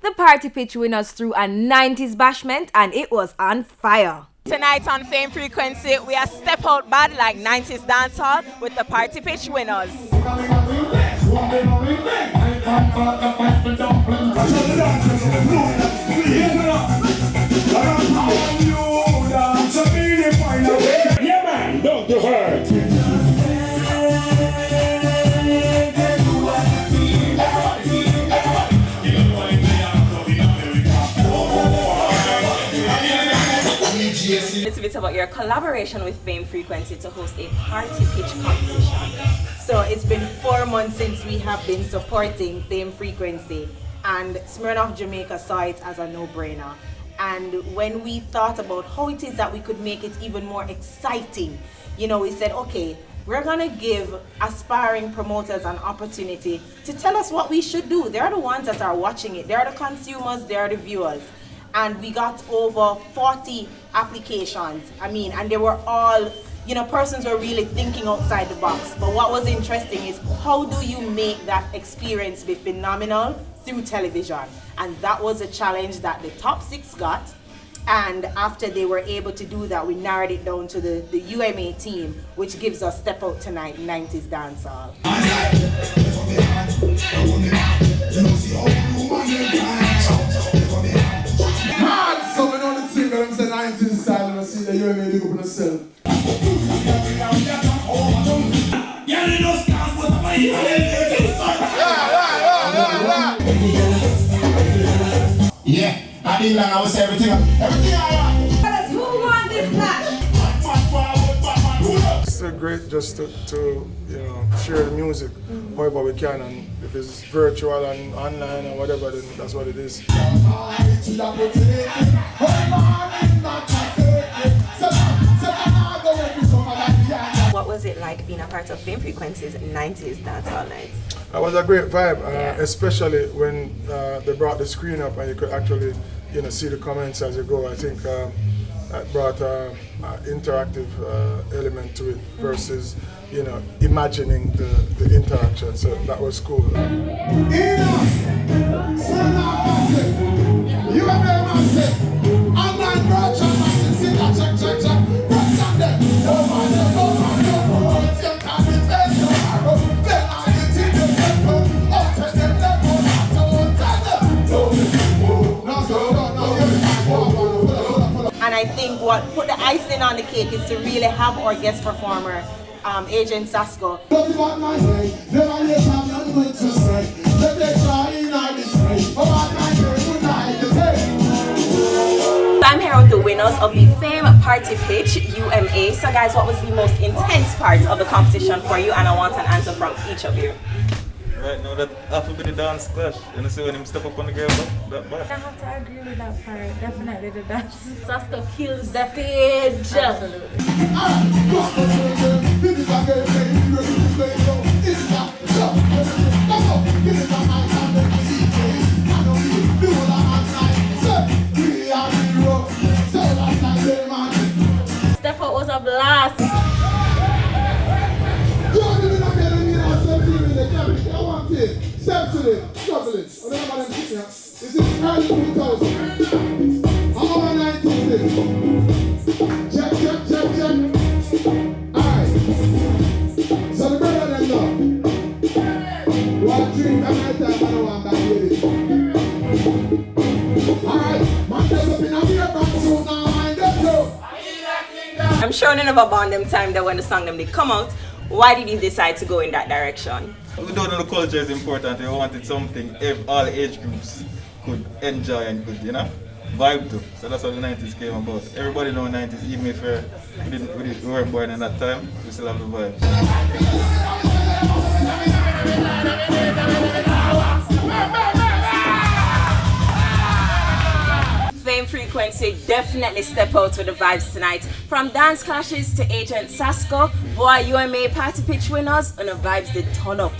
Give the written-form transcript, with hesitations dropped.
The party pitch winners threw a 90s bashment and it was on fire. Tonight on Fame Frequency, we are step out bad like 90s dancehall with the party pitch winners. Yeah man, don't you hurt. It's a bit about your collaboration with Fame Frequency to host a party pitch competition. So it's been 4 months since we have been supporting Fame Frequency, and Smirnoff Jamaica saw it as a no-brainer. And when we thought about how it is that we could make it even more exciting, we said, okay, we're gonna give aspiring promoters an opportunity to tell us what we should do. They're the ones that are watching it. They're the consumers, they're the viewers. And we got over 40 applications. And they were all, persons were really thinking outside the box. But what was interesting is, how do you make that experience be phenomenal through television? And that was a challenge that the top 6 got. And after they were able to do that, we narrowed it down to the UMA team, which gives us Step Out Tonight 90s Dancehall. So we know the thing that I'm saying 19 style and I see that you and me look up on yourself. Yeah, I didn't learn I was everything I Fellas, who won this match? It's so great just to share the music however we can, and if it's virtual and online or whatever, then that's what it is. What was it like being a part of Fame Frequency's 90s dancehall night? It was a great vibe, especially when they brought the screen up and you could actually see the comments as you go. I think that brought an interactive element to it versus imagining the interaction, so that was cool. And I think what put the icing on the cake is to really have our guest performer, Agent Sasko. I'm here with the winners of the Fame Party Pitch UMA. So guys, what was the most intense part of the competition for you? And I want an answer from each of you. Right now, that have to be the dance clash. You see when him step up on the girl, that bad. I have to agree with that part. Definitely the dance. Sasko kills the page. Absolutely. Step Out was a blast. Step to it, struggle it. This is early 2000. I'm on 96. Check. Alright. So the brother them know. What drink at my time, I don't want back with it. Alright, man, there's up in a beer back soon now, mind up though. I'm sure none of a bond them time that when the song them did come out. Why did you decide to go in that direction? We don't know the culture is important. We wanted something all age groups could enjoy and could, vibe to. So that's how the 90s came about. Everybody knows 90s, even if we weren't born in that time, we still have the vibes. Fame Frequency definitely step out with the vibes tonight. From dance clashes to Agent Sasko, boy UMA party pitch winners, and the vibes did turn up.